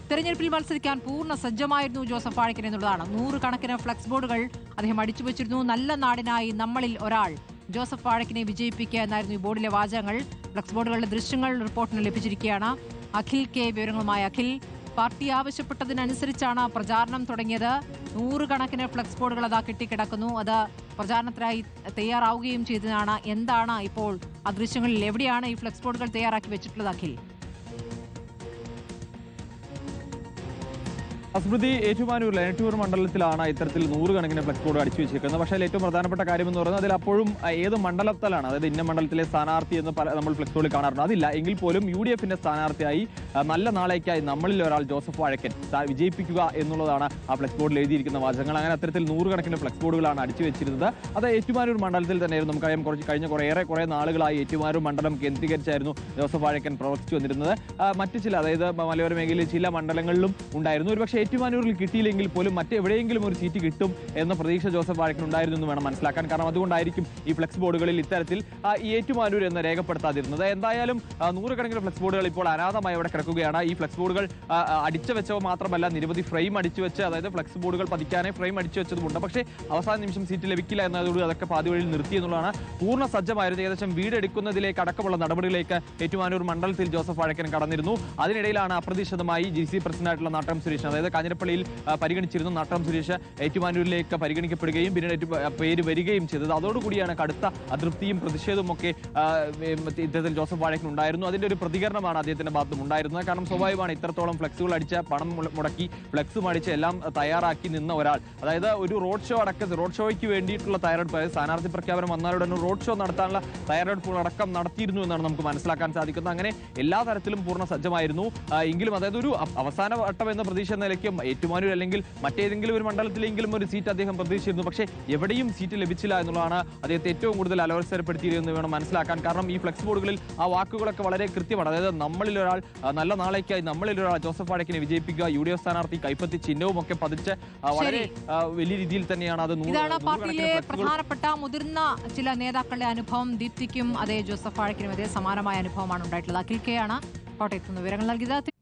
തെരഞ്ഞെടുപ്പിൽ മത്സരിക്കാൻ പൂർണ്ണ സജ്ജമായിരുന്നു ജോസഫ് വാഴക്കൻ എന്നുള്ളതാണ്. 100 കണക്കിന് ഫ്ലക്സ് ബോർഡുകൾ അദ്ദേഹം അടിച്ചുവച്ചിരുന്നു. നല്ല നാടിനായി നമ്മളിൽ ഒരാൾ, ജോസഫ് വാഴക്കനെ വിജയിപ്പിക്കുക എന്നായിരുന്നു ഈ ബോർഡിലെ വാചകങ്ങൾ. ഫ്ലക്സ് ബോർഡുകളുടെ ദൃശ്യങ്ങൾ റിപ്പോർട്ടിന് ലഭിച്ചിരിക്കുകയാണ്. അഖിൽ കെ വിവരങ്ങളുമായി. അഖിൽ, പാർട്ടി ആവശ്യപ്പെട്ടതിനനുസരിച്ചാണ് പ്രചാരണം തുടങ്ങിയത്. 100 കണക്കിന് ഫ്ലക്സ് ബോർഡുകൾ അതാ കെട്ടിക്കിടക്കുന്നു. അത് പ്രചാരണത്തിനായി തയ്യാറാവുകയും ചെയ്തതാണ്. എന്താണ് ഇപ്പോൾ ആ ദൃശ്യങ്ങളിൽ എവിടെയാണ് ഈ ഫ്ലക്സ് ബോർഡുകൾ തയ്യാറാക്കി വെച്ചിട്ടുള്ളത് അഖിൽ? സ്മൃതി, ഏറ്റുമാനൂരിലെ ഏറ്റുമാനൂർ മണ്ഡലത്തിലാണ് ഇത്തരത്തിൽ 100 കണക്കിന് ഫ്ലക്സ് ബോർഡ് അടിച്ചു വെച്ചിരിക്കുന്നത്. പക്ഷേ ഏറ്റവും പ്രധാനപ്പെട്ട കാര്യം എന്ന് പറയുന്നത് അതിൽ അപ്പോഴും ഏത് മണ്ഡലത്തിലാണ്, അതായത് ഇന്ന മണ്ഡലത്തിലെ സ്ഥാനാർത്ഥി എന്ന് നമ്മൾ ഫ്ലക്സ് ബോർഡിൽ കാണാറുണ്ട്. അതില്ല. എങ്കിൽ പോലും UDFന്റെ സ്ഥാനാർത്ഥിയായി നല്ല നാളേക്കായി നമ്മളിൽ ഒരാൾ ജോസഫ് വാഴക്കൻ വിജയിപ്പിക്കുക എന്നുള്ളതാണ് ആ ഫ്ലക്സ് ബോർഡിൽ എഴുതിയിരിക്കുന്ന വാചകങ്ങൾ. അങ്ങനെ അത്തരത്തിൽ 100 കണക്കിന് ഫ്ലക്സ് ബോർഡുകളാണ് അടിച്ചു വെച്ചിരുന്നത്. അത് ഏറ്റുമാനൂർ മണ്ഡലത്തിൽ തന്നെയായിരുന്നു. നമുക്കറിയാം, കഴിഞ്ഞ കുറേ നാളുകളായി ഏറ്റുമാനൂർ മണ്ഡലം കേന്ദ്രീകരിച്ചായിരുന്നു ജോസഫ് വാഴക്കൻ പ്രവർത്തിച്ചു വന്നിരുന്നത്. മറ്റു ചില, അതായത് മലയോര മേഖലയിൽ ചില മണ്ഡലങ്ങളിലും ഉണ്ടായിരുന്നു. ഒരുപക്ഷെ ഏറ്റുമാനൂരിൽ കിട്ടിയില്ലെങ്കിൽ പോലും മറ്റെവിടെയെങ്കിലും ഒരു സീറ്റ് കിട്ടും എന്ന പ്രതീക്ഷ ജോസഫ് വാഴക്കൻ ഉണ്ടായിരുന്നു എന്ന് വേണം മനസ്സിലാക്കാൻ. കാരണം അതുകൊണ്ടായിരിക്കും ഈ ഫ്ലക്സ് ബോർഡുകളിൽ ഇത്തരത്തിൽ ഈ ഏറ്റുമാനൂർ എന്ന് രേഖപ്പെടുത്താതിരുന്നത്. എന്തായാലും 100 കണക്കിന് ഫ്ലക്സ് ബോർഡുകൾ ഇപ്പോൾ അനാഥമായി അവിടെ കിടക്കുകയാണ്. ഈ ഫ്ലക്സ് ബോർഡുകൾ അടിച്ചു വെച്ചവ മാത്രമല്ല, നിരവധി ഫ്രെയിം അടിച്ചു വെച്ച്, അതായത് ഫ്ലക്സ് ബോർഡുകൾ പതിക്കാനേ ഫ്രെയിം അടിച്ചു വെച്ചതുമുണ്ട്. പക്ഷേ അവസാന നിമിഷം സീറ്റ് ലഭിക്കില്ല എന്നതോട് അതൊക്കെ പാതി വഴിയിൽ നിർത്തി എന്നുള്ളതാണ്. പൂർണ്ണ സജ്ജമായിരുന്നു. ഏകദേശം വീടെടുക്കുന്നതിലേക്ക് അടക്കമുള്ള നടപടികളിലേക്ക് ഏറ്റുമാനൂർ മണ്ഡലത്തിൽ ജോസഫ് വാഴക്കൻ കടന്നിരുന്നു. അതിനിടയിലാണ് അപ്രതീക്ഷിതമായി GC പ്രസിഡന്റായിട്ടുള്ള നാട്ടം സുരേഷ്, അതായത് കാഞ്ഞിരപ്പള്ളിയിൽ പരിഗണിച്ചിരുന്ന നാട്ടം സുരേഷ് ഏറ്റുമാനൂരിലേക്ക് പരിഗണിക്കപ്പെടുകയും പിന്നീട് പേര് വരികയും ചെയ്തത്. അതോടുകൂടിയാണ് കടുത്ത അതൃപ്തിയും പ്രതിഷേധവും ഒക്കെ ഇത്തരത്തിൽ ജോസഫ് വാഴക്കൻ ഉണ്ടായിരുന്നു. അതിന്റെ ഒരു പ്രതികരണമാണ് അദ്ദേഹത്തിന്റെ ഭാഗത്തും ഉണ്ടായിരുന്നത്. കാരണം സ്വാഭാവികമാണ്, ഇത്രത്തോളം ഫ്ലക്സുകൾ അടിച്ച, പണം മുടക്കി ഫ്ലക്സും അടിച്ച് എല്ലാം തയ്യാറാക്കി നിന്ന ഒരാൾ, അതായത് ഒരു റോഡ് ഷോയ്ക്ക് വേണ്ടിയിട്ടുള്ള തയ്യാറെടുപ്പ്, അതായത് സ്ഥാനാർത്ഥി പ്രഖ്യാപനം വന്നാലുടൻ റോഡ് ഷോ നടത്താനുള്ള തയ്യാറെടുപ്പുകൾ അടക്കം നടത്തിയിരുന്നു എന്നാണ് നമുക്ക് മനസ്സിലാക്കാൻ സാധിക്കുന്നത്. അങ്ങനെ എല്ലാ തരത്തിലും പൂർണ്ണ സജ്ജമായിരുന്നു. എങ്കിലും അതായത് ഒരു അവസാന വട്ടം എന്ന പ്രതീക്ഷ എന്ന നിലയ്ക്ക് ഏറ്റുമാനൂർ അല്ലെങ്കിൽ മറ്റേതെങ്കിലും ഒരു മണ്ഡലത്തിലെങ്കിലും ഒരു സീറ്റ് അദ്ദേഹം പ്രതീക്ഷിച്ചിരുന്നു. പക്ഷേ എവിടെയും സീറ്റ് ലഭിച്ചില്ല എന്നുള്ളതാണ് അദ്ദേഹത്തെ ഏറ്റവും കൂടുതൽ അലോസരപ്പെടുത്തിയിരുന്നത് വേണം മനസ്സിലാക്കാൻ. കാരണം ഈ ഫ്ലക്സ് ബോർഡുകളിൽ ആ വാക്കുകളൊക്കെ വളരെ കൃത്യമാണ്. അതായത് നമ്മളിൽ ഒരാൾ, നല്ല നാളേക്കായി നമ്മളിൽ ഒരാൾ ജോസഫ് വാഴക്കനെ വിജയിപ്പിക്കുക, UDF സ്ഥാനാർത്ഥി കൈപ്പത്തി ചിഹ്നവും ഒക്കെ പതിച്ച് വളരെ വലിയ രീതിയിൽ തന്നെയാണ് അത്. ഇതാണ് പാർട്ടിയിലെ പ്രധാനപ്പെട്ട മുതിർന്ന ചില നേതാക്കളുടെ അനുഭവം. ദീപ്തിക്കും അതേ ജോസഫ് വാഴക്കനും അതേ സമാനമായ അനുഭവമാണ് ഉണ്ടായിട്ടുള്ളത്. അഖിൽ കെ ആണ് കോട്ടയത്ത് നിന്ന് വിവരങ്ങൾ നൽകിയത്.